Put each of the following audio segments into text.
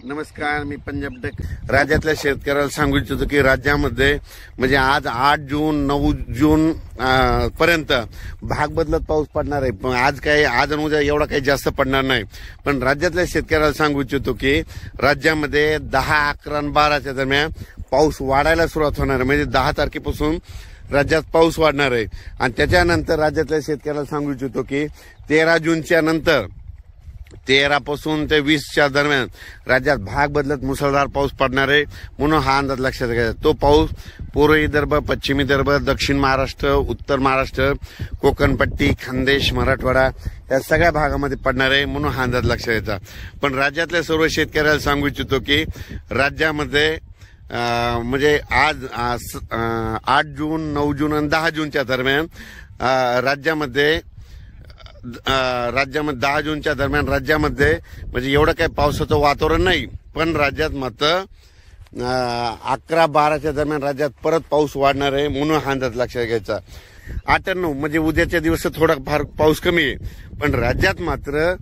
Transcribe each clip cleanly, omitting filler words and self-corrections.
नमस्कार, मी पंजाब टेक राज्यातल्या शेतकऱ्याला सांगू इच्छितो की राज्यामध्ये म्हणजे आज 8 जून 9 जून पर्यंत भाग बदलत पाऊस पडणार आहे। पण आज आणि उद्या एवढा काही जास्त पडणार नाही। पण राज्यातल्या शेतकऱ्याला सांगू इच्छितो की राज्यामध्ये 10, 11 आणि 12च्या दरम्यान पाऊस वाढायला सुरुवात होणार आहे। म्हणजे 10 तारखेपासून राज्यात पाऊस वाढणार आहे आणि त्याच्यानंतर राज्यातल्या शेतकऱ्याला सांगू इच्छितो की 13 जूनच्या नंतर 13 पासून ते 20च्या दरम्यान राज्यात भाग बदलत मुसळधार पाऊस पडणार आहे। म्हणून हा अंदाज लक्षात घ्यायचा। तो पाऊस पूर्व विदर्भ, पश्चिम विदर्भ, दक्षिण महाराष्ट्र, उत्तर महाराष्ट्र, कोकणपट्टी, खानदेश, मराठवाडा या सगळ्या भागामध्ये पडणार आहे। म्हणून हा अंदाज लक्षात घ्यायचा। पण राज्यातल्या सर्व शेतकऱ्याला सांगू इच्छितो की राज्यामध्ये म्हणजे आज 8 जून, 9 जून आणि 10 जूनच्या दरम्यान राज्यामध्ये 10 जूनच्या दरम्यान राज्यामध्ये म्हणजे एवढं काही पावसाचं वातावरण नाही। पण राज्यात मात्र 11, 12च्या दरम्यान राज्यात परत पाऊस वाढणार आहे। म्हणून हा अंदाज लक्षात घ्यायचा। 8 आणि 9 म्हणजे उद्याच्या दिवस थोडा फार पाऊस कमी आहे, पण राज्यात मात्र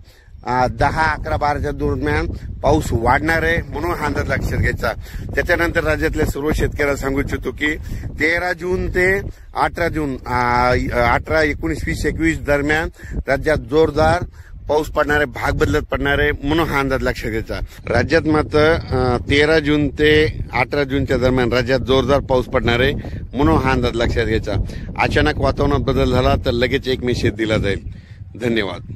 10, 11, 12च्या दरम्यान पाऊस वाढणार आहे। म्हणून हा अंदाज लक्षात घ्यायचा। त्याच्यानंतर राज्यातल्या सर्व शेतकऱ्याला सांगू इच्छितो की 13 जून ते 18 जून 18, 19, 20, 21 दरम्यान राज्यात जोरदार पाऊस पडणार आहे, भाग बदलत पडणार आहे। म्हणून हा अंदाज लक्षात घ्यायचा। राज्यात मात्र 13 जून ते 18 जूनच्या दरम्यान राज्यात जोरदार पाऊस पडणार आहे। म्हणून हा अंदाज लक्षात घ्यायचा। अचानक वातावरणात बदल झाला तर लगेच एक मेसेज दिला जाईल। धन्यवाद।